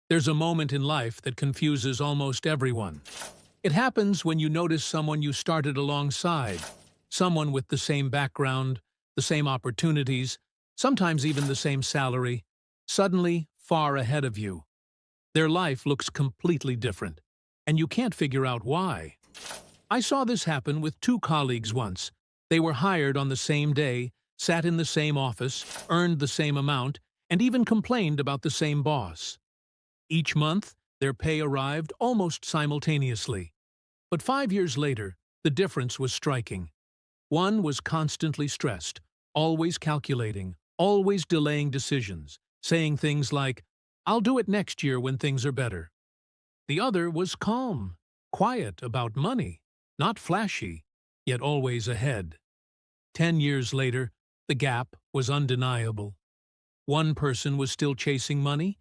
There's a moment in life that confuses almost everyone. It happens when you notice someone you started alongside, someone with the same background, the same opportunities, sometimes even the same salary, suddenly far ahead of you. Their life looks completely different, and you can't figure out why. I saw this happen with two colleagues once. They were hired on the same day, sat in the same office, earned the same amount, and even complained about the same boss. Each month, their pay arrived almost simultaneously. But 5 years later, the difference was striking. One was constantly stressed, always calculating, always delaying decisions, saying things like, "I'll do it next year when things are better." The other was calm, quiet about money, not flashy, yet always ahead. 10 years later, the gap was undeniable. One person was still chasing money,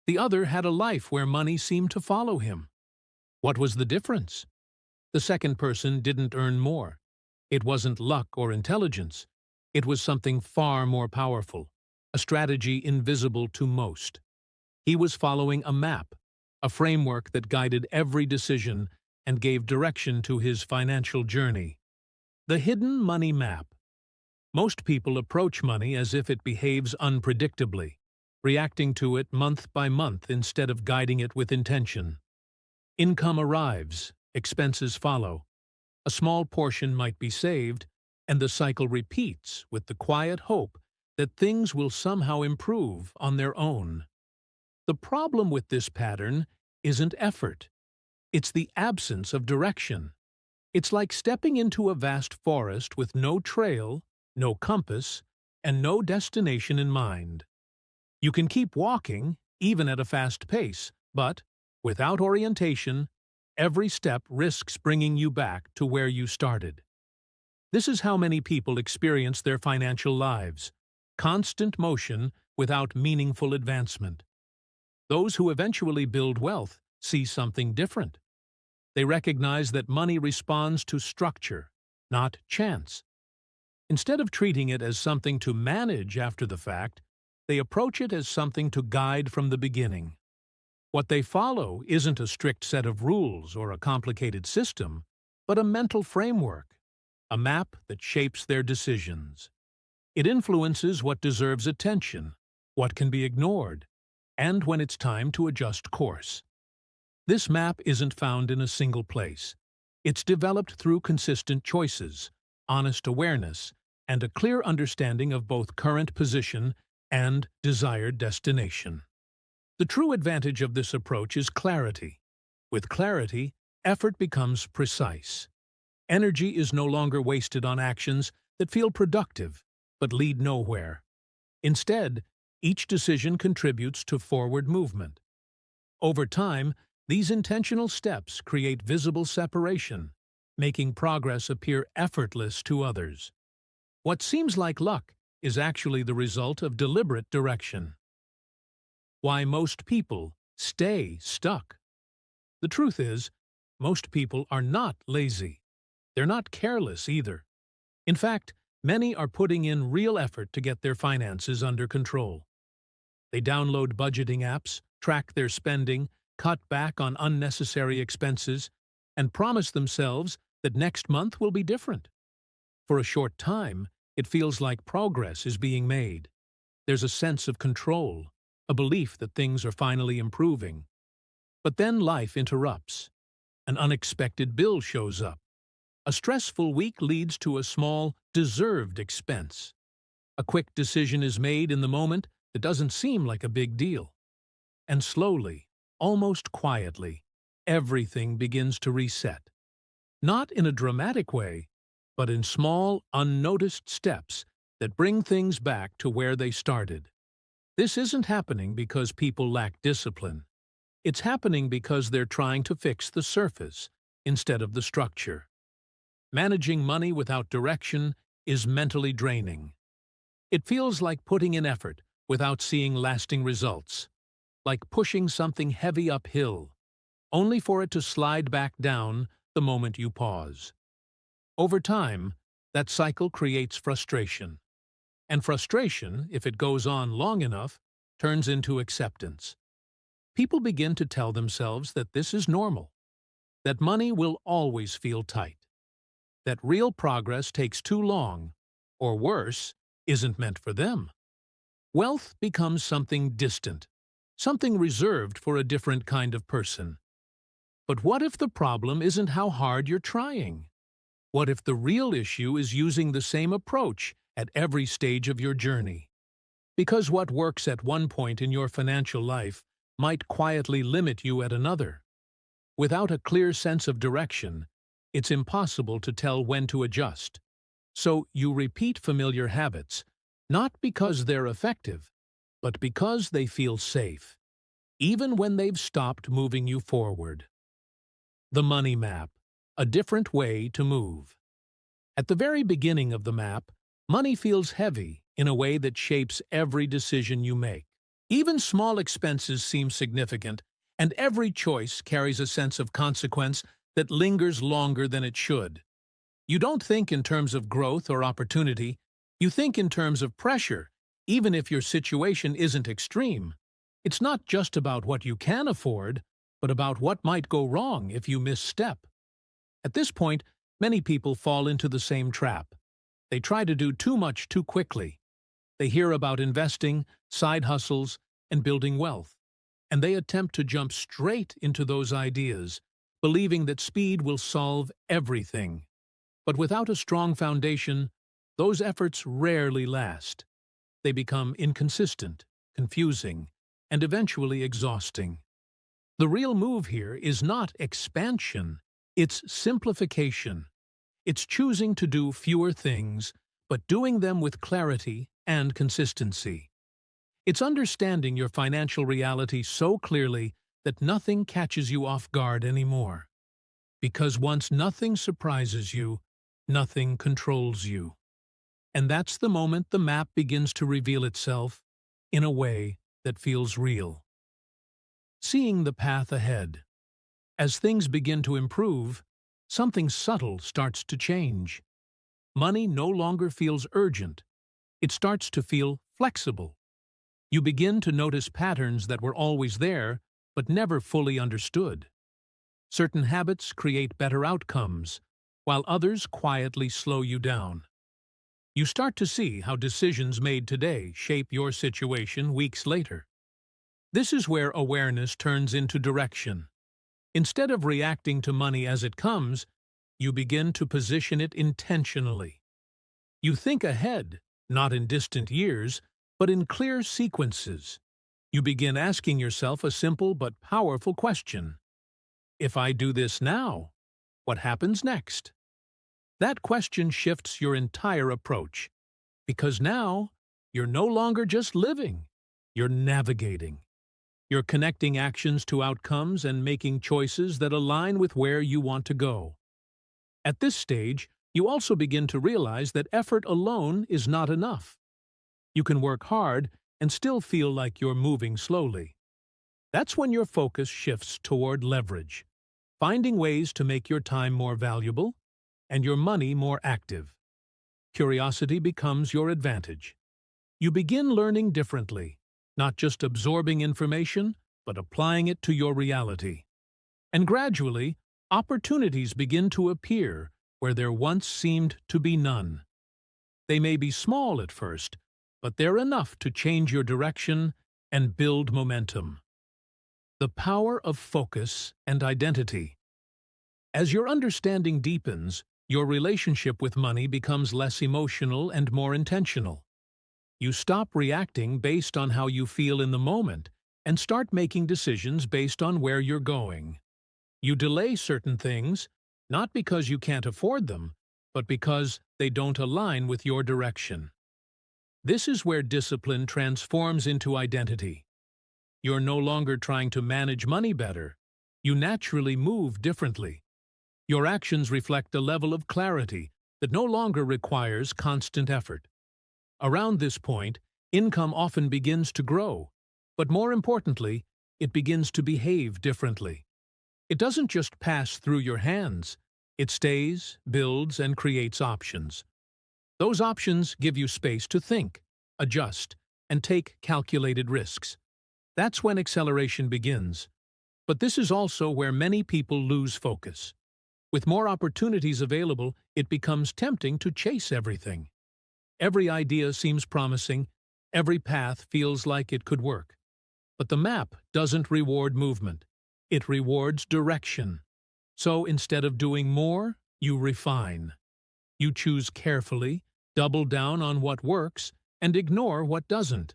the other had a life where money seemed to follow him. What was the difference? The second person didn't earn more. It wasn't luck or intelligence. It was something far more powerful, a strategy invisible to most. He was following a map, a framework that guided every decision and gave direction to his financial journey. The hidden money map. Most people approach money as if it behaves unpredictably, reacting to it month by month instead of guiding it with intention. Income arrives, expenses follow. A small portion might be saved, and the cycle repeats with the quiet hope that things will somehow improve on their own. The problem with this pattern isn't effort. It's the absence of direction. It's like stepping into a vast forest with no trail, no compass, and no destination in mind. You can keep walking, even at a fast pace, but, without orientation, every step risks bringing you back to where you started. This is how many people experience their financial lives: constant motion without meaningful advancement. Those who eventually build wealth see something different. They recognize that money responds to structure, not chance. Instead of treating it as something to manage after the fact, they approach it as something to guide from the beginning. What they follow isn't a strict set of rules or a complicated system, but a mental framework, a map that shapes their decisions. It influences what deserves attention, what can be ignored, and when it's time to adjust course. This map isn't found in a single place. It's developed through consistent choices, honest awareness, and a clear understanding of both current position and desired destination. The true advantage of this approach is clarity. With clarity, effort becomes precise. Energy is no longer wasted on actions that feel productive but lead nowhere. Instead, each decision contributes to forward movement. Over time, these intentional steps create visible separation, making progress appear effortless to others. What seems like luck is actually the result of deliberate direction. Why most people stay stuck. The truth is, most people are not lazy. They're not careless either. In fact, many are putting in real effort to get their finances under control. They download budgeting apps, track their spending, cut back on unnecessary expenses, and promise themselves that next month will be different. For a short time, it feels like progress is being made. There's a sense of control, a belief that things are finally improving. But then life interrupts. An unexpected bill shows up. A stressful week leads to a small, deserved expense. A quick decision is made in the moment that doesn't seem like a big deal. And slowly, almost quietly, everything begins to reset. Not in a dramatic way, but in small, unnoticed steps that bring things back to where they started. This isn't happening because people lack discipline. It's happening because they're trying to fix the surface instead of the structure. Managing money without direction is mentally draining. It feels like putting in effort without seeing lasting results, like pushing something heavy uphill, only for it to slide back down the moment you pause. Over time, that cycle creates frustration. And frustration, if it goes on long enough, turns into acceptance. people begin to tell themselves that this is normal, that money will always feel tight, that real progress takes too long, or worse, isn't meant for them. Wealth becomes something distant, something reserved for a different kind of person. But what if the problem isn't how hard you're trying? What if the real issue is using the same approach at every stage of your journey? Because what works at one point in your financial life might quietly limit you at another. Without a clear sense of direction, it's impossible to tell when to adjust. So you repeat familiar habits, not because they're effective, but because they feel safe, even when they've stopped moving you forward. The money map, a different way to move. At the very beginning of the map, money feels heavy in a way that shapes every decision you make. Even small expenses seem significant, and every choice carries a sense of consequence that lingers longer than it should. You don't think in terms of growth or opportunity, you think in terms of pressure, even if your situation isn't extreme. It's not just about what you can afford, but about what might go wrong if you misstep. At this point, many people fall into the same trap. They try to do too much too quickly. They hear about investing, side hustles, and building wealth, and they attempt to jump straight into those ideas, believing that speed will solve everything. But without a strong foundation, those efforts rarely last. They become inconsistent, confusing, and eventually exhausting. The real move here is not expansion, it's simplification. It's choosing to do fewer things, but doing them with clarity and consistency. It's understanding your financial reality so clearly that nothing catches you off guard anymore. Because once nothing surprises you, nothing controls you. And that's the moment the map begins to reveal itself in a way that feels real. Seeing the path ahead. As things begin to improve, something subtle starts to change. Money no longer feels urgent. It starts to feel flexible. You begin to notice patterns that were always there, but never fully understood. Certain habits create better outcomes, while others quietly slow you down. You start to see how decisions made today shape your situation weeks later. This is where awareness turns into direction. Instead of reacting to money as it comes, you begin to position it intentionally. You think ahead, not in distant years, but in clear sequences. You begin asking yourself a simple but powerful question. If I do this now, what happens next? That question shifts your entire approach, because now you're no longer just living, you're navigating. You're connecting actions to outcomes and making choices that align with where you want to go. At this stage, you also begin to realize that effort alone is not enough. You can work hard and still feel like you're moving slowly. That's when your focus shifts toward leverage, finding ways to make your time more valuable and your money more active. Curiosity becomes your advantage. You begin learning differently, not just absorbing information, but applying it to your reality. And gradually, opportunities begin to appear where there once seemed to be none. They may be small at first, but they're enough to change your direction and build momentum. The power of focus and identity. As your understanding deepens, your relationship with money becomes less emotional and more intentional. You stop reacting based on how you feel in the moment and start making decisions based on where you're going. You delay certain things, not because you can't afford them, but because they don't align with your direction. This is where discipline transforms into identity. You're no longer trying to manage money better. You naturally move differently. Your actions reflect a level of clarity that no longer requires constant effort. Around this point, income often begins to grow, but more importantly, it begins to behave differently. It doesn't just pass through your hands. It stays, builds, and creates options. Those options give you space to think, adjust, and take calculated risks. That's when acceleration begins. But this is also where many people lose focus. With more opportunities available, it becomes tempting to chase everything. Every idea seems promising, every path feels like it could work. But the map doesn't reward movement. It rewards direction. So instead of doing more, you refine. You choose carefully, double down on what works, and ignore what doesn't.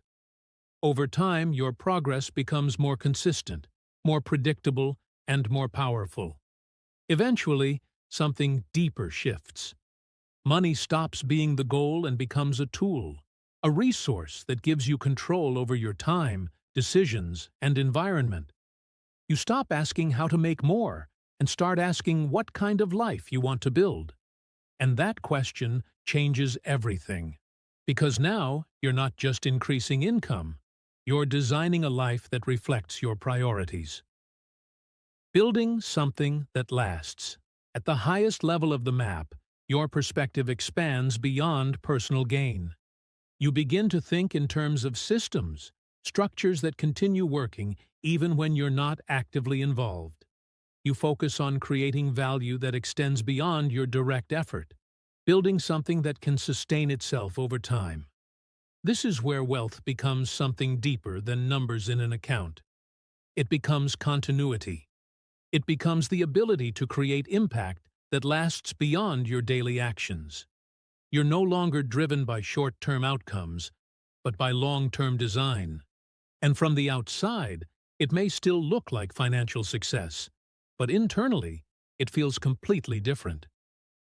Over time, your progress becomes more consistent, more predictable, and more powerful. Eventually, something deeper shifts. Money stops being the goal and becomes a tool, a resource that gives you control over your time, decisions, and environment. You stop asking how to make more and start asking what kind of life you want to build. And that question changes everything. Because now, you're not just increasing income, you're designing a life that reflects your priorities. Building something that lasts. At the highest level of the map, your perspective expands beyond personal gain. You begin to think in terms of systems, structures that continue working even when you're not actively involved. You focus on creating value that extends beyond your direct effort, building something that can sustain itself over time. This is where wealth becomes something deeper than numbers in an account. It becomes continuity. It becomes the ability to create impact that lasts beyond your daily actions. You're no longer driven by short-term outcomes, but by long-term design. And from the outside, it may still look like financial success, but internally, it feels completely different.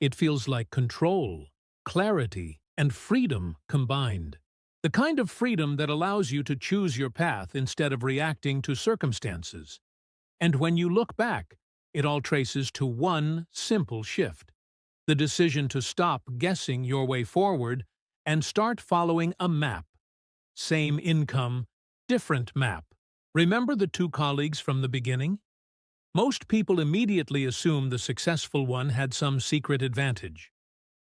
It feels like control, clarity, and freedom combined. The kind of freedom that allows you to choose your path instead of reacting to circumstances. And when you look back, it all traces to one simple shift: the decision to stop guessing your way forward and start following a map. Same income, different map. Remember the two colleagues from the beginning? Most people immediately assume the successful one had some secret advantage.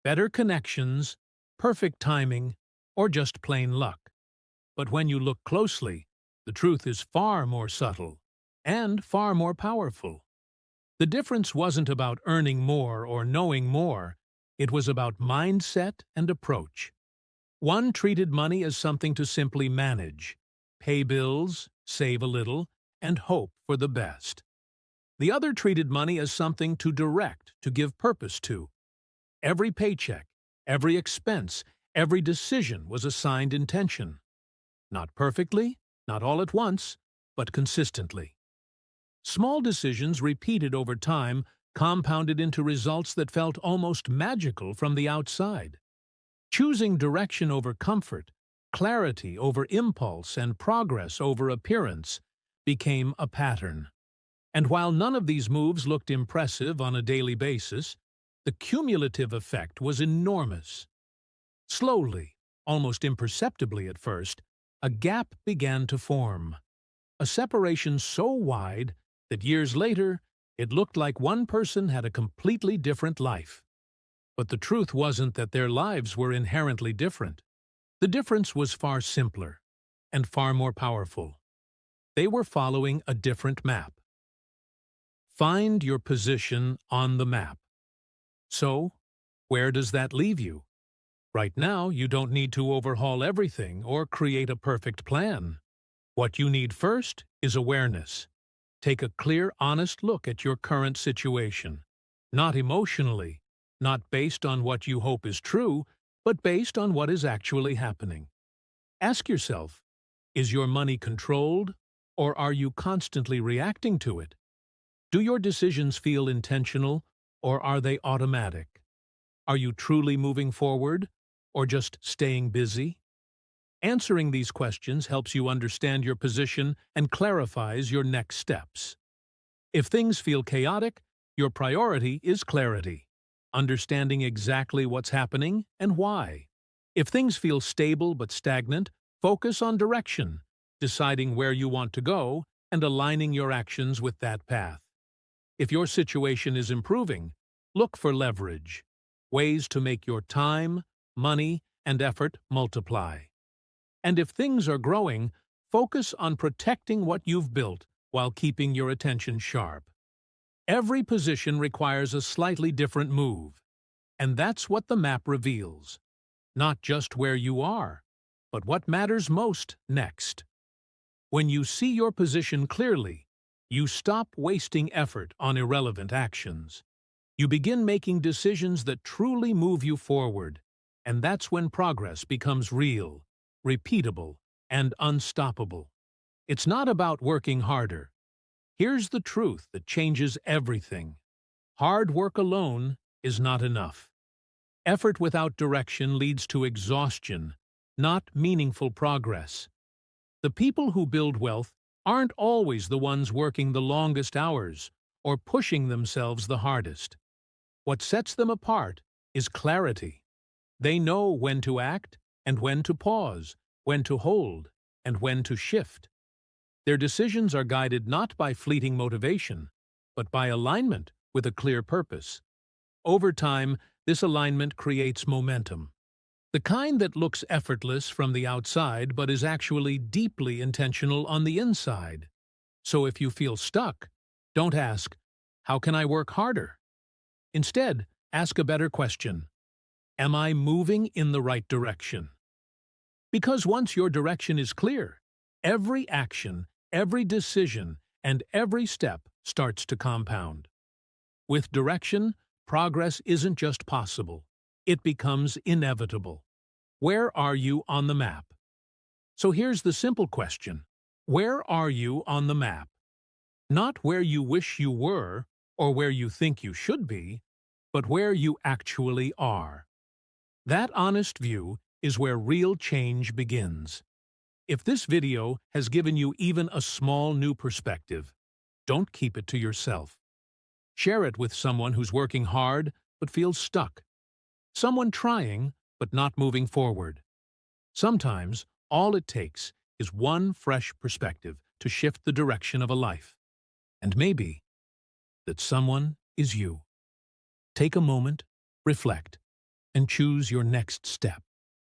Better connections, perfect timing, or just plain luck. But when you look closely, the truth is far more subtle and far more powerful. The difference wasn't about earning more or knowing more, it was about mindset and approach. One treated money as something to simply manage, pay bills, save a little, and hope for the best. The other treated money as something to direct, to give purpose to. Every paycheck, every expense, every decision was assigned intention. Not perfectly, not all at once, but consistently. Small decisions repeated over time compounded into results that felt almost magical from the outside. Choosing direction over comfort, clarity over impulse, and progress over appearance became a pattern. And while none of these moves looked impressive on a daily basis, the cumulative effect was enormous. Slowly, almost imperceptibly at first, a gap began to form. A separation so wide that years later, it looked like one person had a completely different life. But the truth wasn't that their lives were inherently different. The difference was far simpler and far more powerful. They were following a different map. Find your position on the map. So, where does that leave you? Right now, you don't need to overhaul everything or create a perfect plan. What you need first is awareness. Take a clear, honest look at your current situation. Not emotionally, not based on what you hope is true, but based on what is actually happening. Ask yourself, is your money controlled, or are you constantly reacting to it? Do your decisions feel intentional, or are they automatic? Are you truly moving forward, or just staying busy? Answering these questions helps you understand your position and clarifies your next steps. If things feel chaotic, your priority is clarity, understanding exactly what's happening and why. If things feel stable but stagnant, focus on direction, deciding where you want to go and aligning your actions with that path. If your situation is improving, look for leverage, ways to make your time, money, and effort multiply. And if things are growing, Focus on protecting what you've built while keeping your attention sharp. Every position requires a slightly different move, and that's what the map reveals. Not just where you are, but what matters most next. When you see your position clearly, you stop wasting effort on irrelevant actions. You begin making decisions that truly move you forward, and that's when progress becomes real, repeatable, and unstoppable. It's not about working harder. Here's the truth that changes everything. Hard work alone is not enough. Effort without direction leads to exhaustion, not meaningful progress. The people who build wealth aren't always the ones working the longest hours or pushing themselves the hardest. What sets them apart is clarity. They know when to act and when to pause, when to hold and when to shift. Their decisions are guided not by fleeting motivation, but by alignment with a clear purpose. Over time, this alignment creates momentum. The kind that looks effortless from the outside but is actually deeply intentional on the inside. So if you feel stuck, don't ask, "How can I work harder?" Instead, ask a better question. Am I moving in the right direction? Because once your direction is clear, every action, every decision, and every step starts to compound. With direction, progress isn't just possible, it becomes inevitable. Where are you on the map? So here's the simple question. Where are you on the map? Not where you wish you were or where you think you should be, but where you actually are. That honest view is where real change begins. If this video has given you even a small new perspective, don't keep it to yourself. Share it with someone who's working hard but feels stuck. Someone trying but not moving forward. Sometimes, all it takes is one fresh perspective to shift the direction of a life. And maybe that someone is you. Take a moment, reflect, and choose your next step.